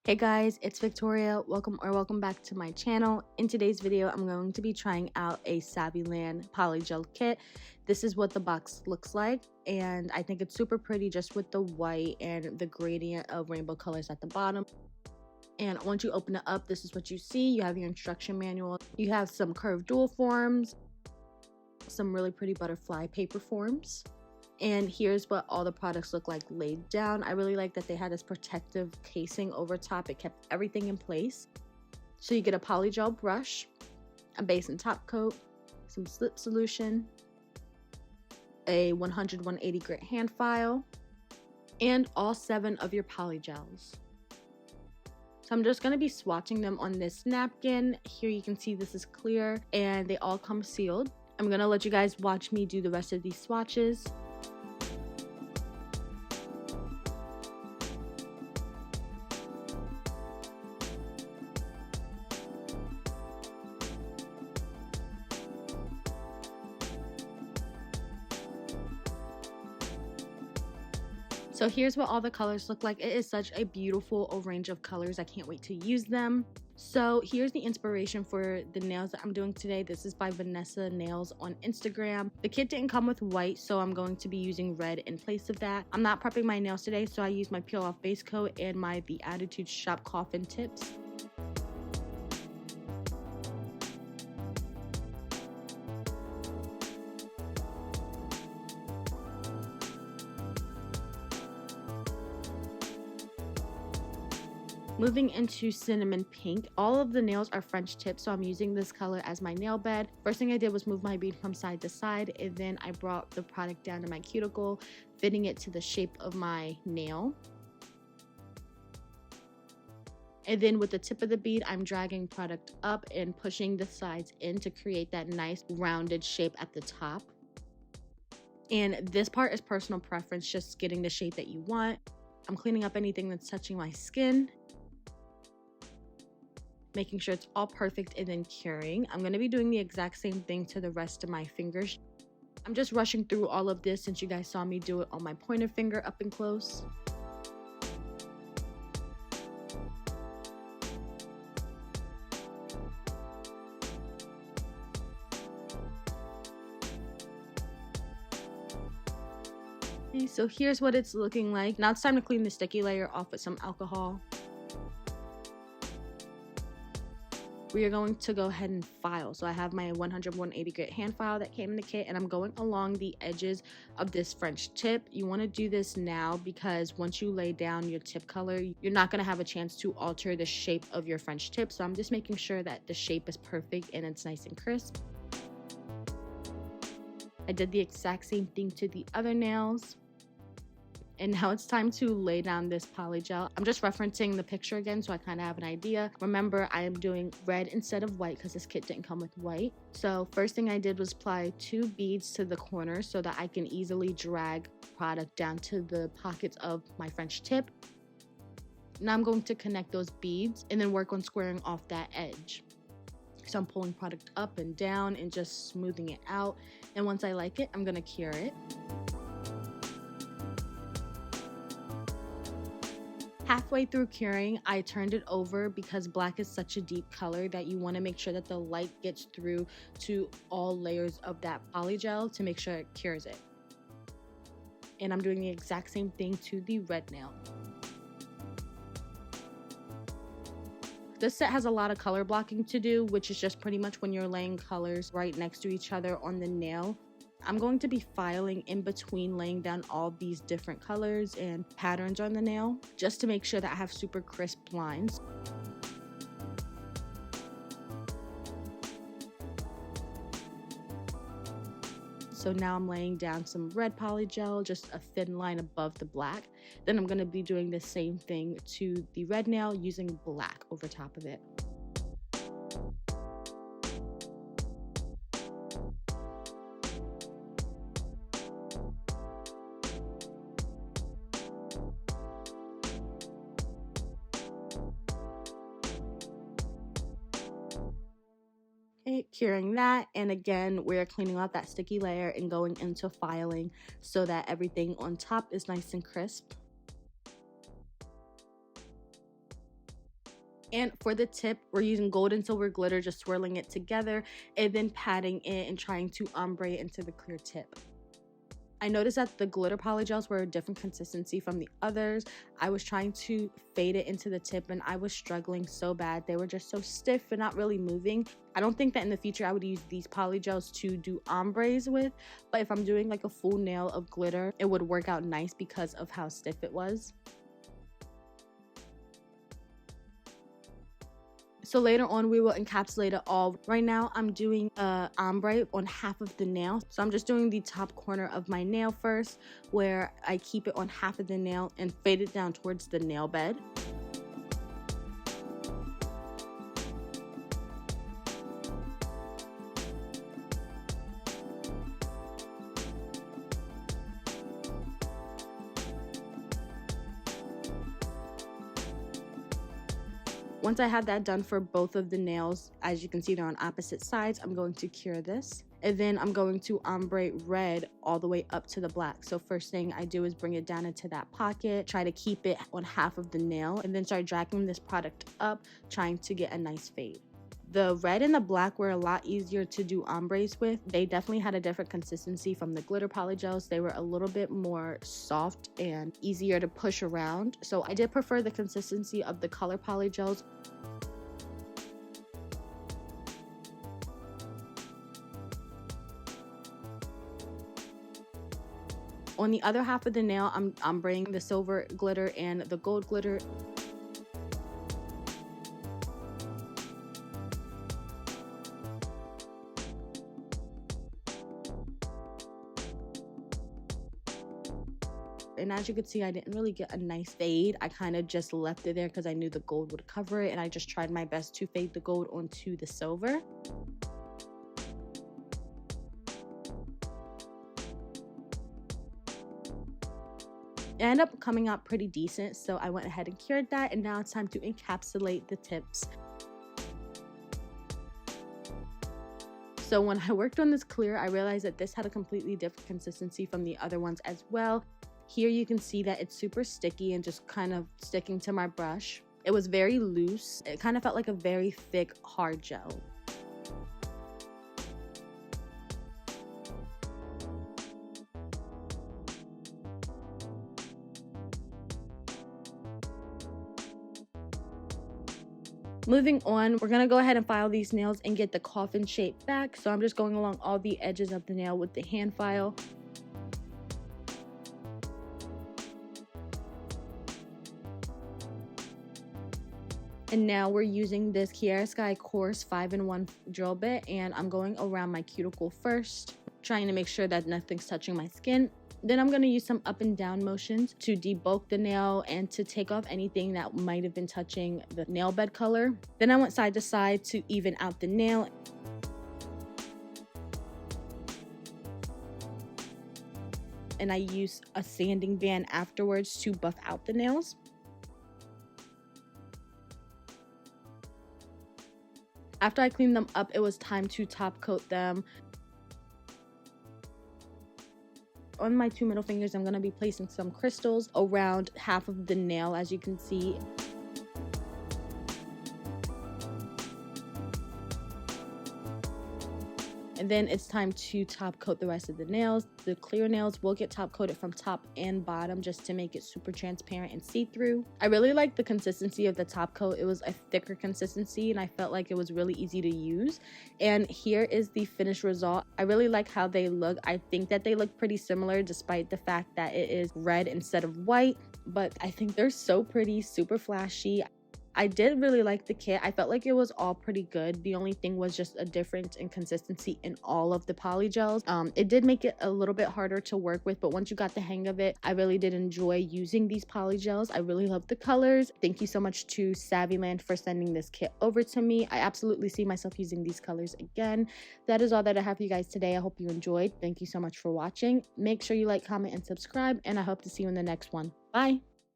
Hey guys, it's Victoria. Welcome back to my channel. In today's video, I'm going to be trying out a Saviland Polygel kit. This is what the box looks like, and I think it's super pretty just with the white and the gradient of rainbow colors at the bottom. And once you open it up, this is what you see. You have your instruction manual. You have some curved dual forms, some really pretty butterfly paper forms. And here's what all the products look like laid down. I really like that they had this protective casing over top. It kept everything in place. So you get a polygel brush, a base and top coat, some slip solution, a 180 grit hand file, and all 7 of your polygels. So I'm just going to be swatching them on this napkin. Here you can see this is clear and they all come sealed. I'm going to let you guys watch me do the rest of these swatches. So here's what all the colors look like. It is such a beautiful range of colors. I can't wait to use them. So here's the inspiration for the nails that I'm doing today. This is by Vanessa Nails on Instagram. The kit didn't come with white, so I'm going to be using red in place of that. I'm not prepping my nails today, so I used my peel off base coat and my The Attitude Shop coffin tips. Moving into cinnamon pink, all of the nails are French tips, so I'm using this color as my nail bed. First thing I did was move my bead from side to side, and then I brought the product down to my cuticle, fitting it to the shape of my nail. And then with the tip of the bead, I'm dragging product up and pushing the sides in to create that nice rounded shape at the top. And this part is personal preference, just getting the shape that you want. I'm cleaning up anything that's touching my skin, making sure it's all perfect, and then curing. I'm going to be doing the exact same thing to the rest of my fingers. I'm just rushing through all of this since you guys saw me do it on my pointer finger up and close. Okay, so here's what it's looking like. Now it's time to clean the sticky layer off with some alcohol. We are going to go ahead and file. So I have my 180 grit hand file that came in the kit, and I'm going along the edges of this French tip. You want to do this now because once you lay down your tip color, you're not going to have a chance to alter the shape of your French tip. So I'm just making sure that the shape is perfect and it's nice and crisp. I did the exact same thing to the other nails. And now it's time to lay down this polygel. I'm just referencing the picture again so I kind of have an idea. Remember, I am doing red instead of white because this kit didn't come with white. So first thing I did was apply 2 beads to the corners so that I can easily drag product down to the pockets of my French tip. Now I'm going to connect those beads and then work on squaring off that edge. So I'm pulling product up and down and just smoothing it out. And once I like it, I'm going to cure it. Halfway through curing, I turned it over because black is such a deep color that you want to make sure that the light gets through to all layers of that polygel to make sure it cures it. And I'm doing the exact same thing to the red nail. This set has a lot of color blocking to do, which is just pretty much when you're laying colors right next to each other on the nail. I'm going to be filing in between laying down all these different colors and patterns on the nail just to make sure that I have super crisp lines. So now I'm laying down some red polygel, just a thin line above the black. Then I'm going to be doing the same thing to the red nail using black over top of it. Okay, curing that, and again we're cleaning out that sticky layer and going into filing so that everything on top is nice and crisp. And for the tip, we're using gold and silver glitter, just swirling it together and then patting it and trying to ombre into the clear tip. I noticed that the glitter polygels were a different consistency from the others. I was trying to fade it into the tip and I was struggling so bad. They were just so stiff and not really moving. I don't think that in the future I would use these polygels to do ombres with, but if I'm doing like a full nail of glitter, it would work out nice because of how stiff it was. So later on we will encapsulate it all. Right now I'm doing a ombre on half of the nail. So I'm just doing the top corner of my nail first, where I keep it on half of the nail and fade it down towards the nail bed. Once I have that done for both of the nails, as you can see they're on opposite sides, I'm going to cure this. And then I'm going to ombre red all the way up to the black. So first thing I do is bring it down into that pocket, try to keep it on half of the nail, and then start dragging this product up, trying to get a nice fade. The red and the black were a lot easier to do ombres with. They definitely had a different consistency from the glitter polygels. They were a little bit more soft and easier to push around. So I did prefer the consistency of the color polygels. On the other half of the nail, I'm ombreing the silver glitter and the gold glitter. And as you can see, I didn't really get a nice fade. I kind of just left it there because I knew the gold would cover it, and I just tried my best to fade the gold onto the silver. It ended up coming out pretty decent, so I went ahead and cured that, and now it's time to encapsulate the tips. So when I worked on this clear, I realized that this had a completely different consistency from the other ones as well. Here you can see that it's super sticky and just kind of sticking to my brush. It was very loose. It kind of felt like a very thick, hard gel. Moving on, we're gonna go ahead and file these nails and get the coffin shape back. So I'm just going along all the edges of the nail with the hand file. And now we're using this Kiara Sky Coarse 5-in-1 drill bit, and I'm going around my cuticle first, trying to make sure that nothing's touching my skin. Then I'm going to use some up and down motions to debulk the nail and to take off anything that might have been touching the nail bed color. Then I went side to side to even out the nail. And I use a sanding band afterwards to buff out the nails. After I cleaned them up, it was time to top coat them. On my 2 middle fingers, I'm going to be placing some crystals around half of the nail, as you can see. And then it's time to top coat the rest of the nails. The clear nails will get top coated from top and bottom just to make it super transparent and see-through. I really like the consistency of the top coat. It was a thicker consistency and I felt like it was really easy to use. And here is the finished result. I really like how they look. I think that they look pretty similar despite the fact that it is red instead of white. But I think they're so pretty, super flashy. I did really like the kit. I felt like it was all pretty good. The only thing was just a difference in consistency in all of the polygels. It did make it a little bit harder to work with, but once you got the hang of it, I really did enjoy using these polygels. I really love the colors. Thank you so much to Saviland for sending this kit over to me. I absolutely see myself using these colors again. That is all that I have for you guys today. I hope you enjoyed. Thank you so much for watching. Make sure you like, comment, and subscribe, and I hope to see you in the next one. Bye!